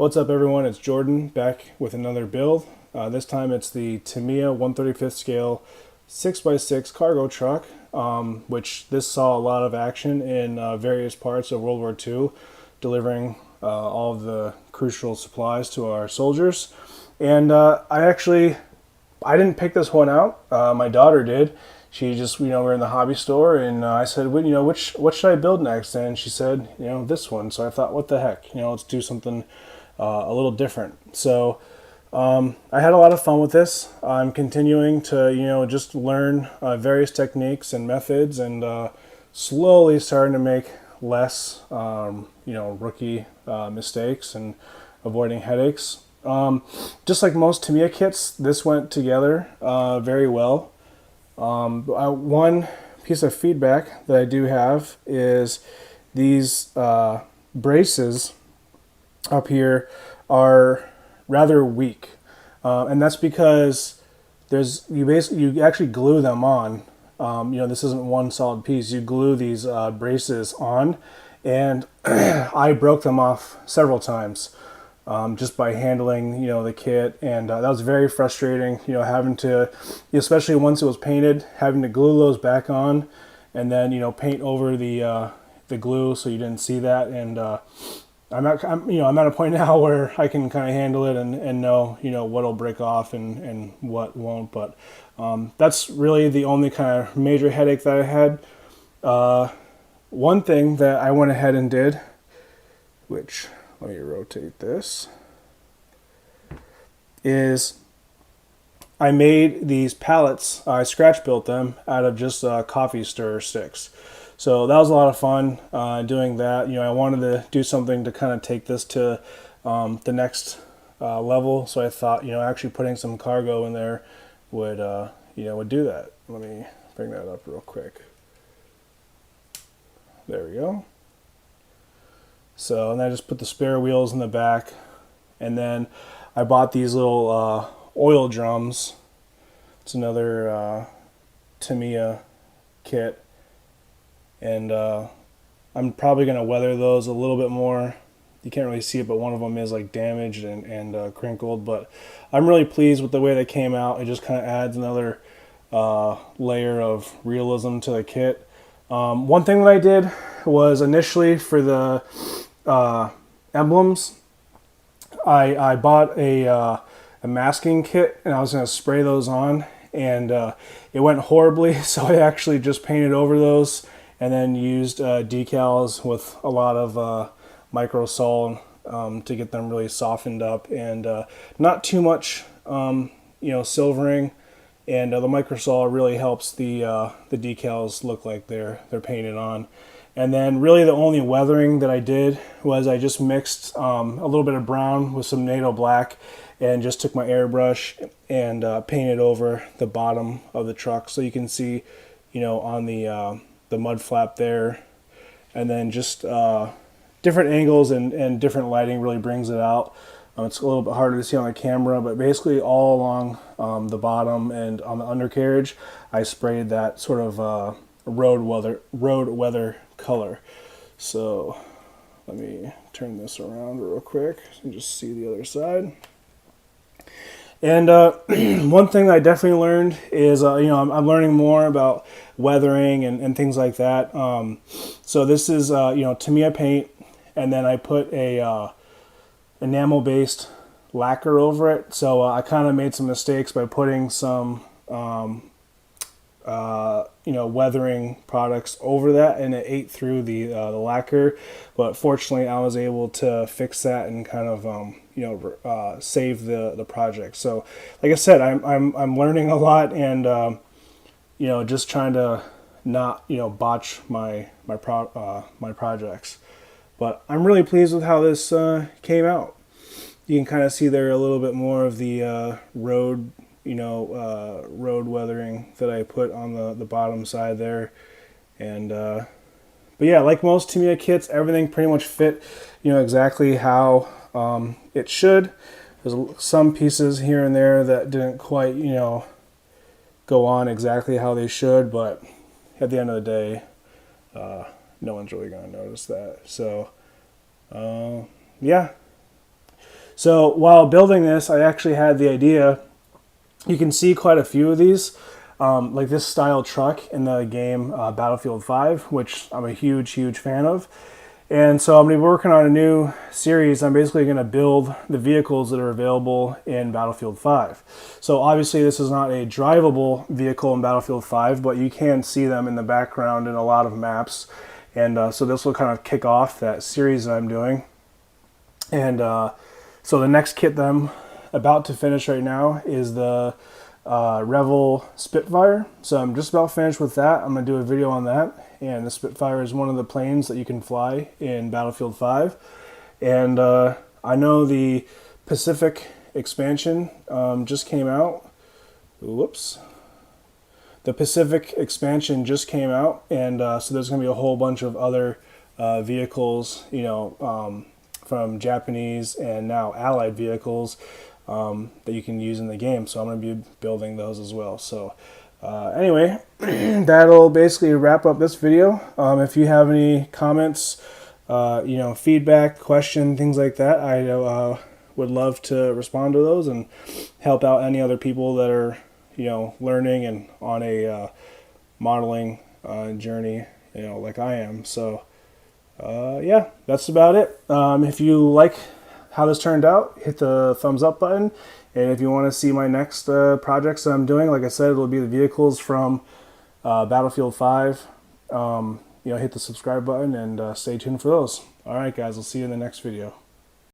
What's up everyone, it's Jordan back with another build. This time it's the Tamiya 1/35th scale 6x6 cargo truck, which this saw a lot of action in various parts of World War II, delivering all of the crucial supplies to our soldiers. And I didn't pick this one out, my daughter did. She just, we were in the hobby store, and I said, well, what should I build next? And she said, this one. So I thought, what the heck, let's do something a little different. So I had a lot of fun with this. I'm continuing to, just learn various techniques and methods, and slowly starting to make less, rookie mistakes and avoiding headaches. Just like most Tamiya kits, this went together very well. One piece of feedback that I do have is these braces up here are rather weak, and that's because you actually glue them on. This isn't one solid piece. You glue these braces on, and I broke them off several times. Just by handling, the kit, and that was very frustrating, having to, especially once it was painted, having to glue those back on, and then, paint over the glue so you didn't see that. And I'm at a point now where I can kind of handle it and know, what'll break off and what won't. But that's really the only kind of major headache that I had. One thing that I went ahead and did, which, let me rotate this, is I made these pallets. I scratch built them out of just coffee stirrer sticks. So that was a lot of fun doing that. I wanted to do something to kind of take this to the next level. So I thought, actually putting some cargo in there would do that. Let me bring that up real quick. There we go. So, and I just put the spare wheels in the back, and then I bought these little oil drums. It's another Tamiya kit, and I'm probably going to weather those a little bit more. You can't really see it, but one of them is like damaged and crinkled, but I'm really pleased with the way they came out. It just kind of adds another layer of realism to the kit. One thing that I did was initially for the emblems, I bought a masking kit, and I was going to spray those on, and it went horribly. So I actually just painted over those and then used decals with a lot of microsol to get them really softened up, and not too much silvering. And the microsol really helps the decals look like they're painted on. And then really the only weathering that I did was I just mixed a little bit of brown with some NATO black, and just took my airbrush and painted over the bottom of the truck, so you can see, on the mud flap there. And then just different angles and different lighting really brings it out. It's a little bit harder to see on the camera, but basically all along the bottom and on the undercarriage, I sprayed that sort of road weather color. So let me turn this around real quick and just see the other side. And one thing that I definitely learned is, I'm learning more about weathering and things like that. So this is, Tamiya paint, and then I put a enamel-based lacquer over it. So I kind of made some mistakes by putting some weathering products over that, and it ate through the lacquer. But fortunately, I was able to fix that and kind of save the project. So, like I said, I'm learning a lot, and just trying to not botch my projects. But I'm really pleased with how this came out. You can kind of see there a little bit more of the road weathering that I put on the bottom side there. And but yeah, like most Tamiya kits, everything pretty much fit exactly how it should. There's some pieces here and there that didn't quite go on exactly how they should, but at the end of the day, no one's really going to notice that. So yeah, So while building this, I actually had the idea. You can see quite a few of these, like this style truck in the game Battlefield 5, which I'm a huge fan of. And so I'm going to be working on a new series. I'm basically going to build the vehicles that are available in Battlefield 5. So obviously this is not a drivable vehicle in Battlefield 5, but you can see them in the background in a lot of maps. And so this will kind of kick off that series that I'm doing. And so the next kit that I'm about to finish right now is the Revel Spitfire. So I'm just about finished with that. I'm going to do a video on that. And the Spitfire is one of the planes that you can fly in Battlefield 5. And I know the Pacific expansion just came out. Whoops. The Pacific expansion just came out, and so there's going to be a whole bunch of other vehicles, you know, from Japanese and now Allied vehicles that you can use in the game. So I'm going to be building those as well. So anyway, that'll basically wrap up this video. If you have any comments, you know, feedback, question, things like that, I would love to respond to those and help out any other people that are, you know, learning and on a modeling journey, you know, like I am. So yeah, that's about it. If you like how this turned out, hit the thumbs up button. And if you want to see my next projects that I'm doing, like I said, it'll be the vehicles from Battlefield 5. You know, hit the subscribe button and stay tuned for those. All right, guys, I'll see you in the next video.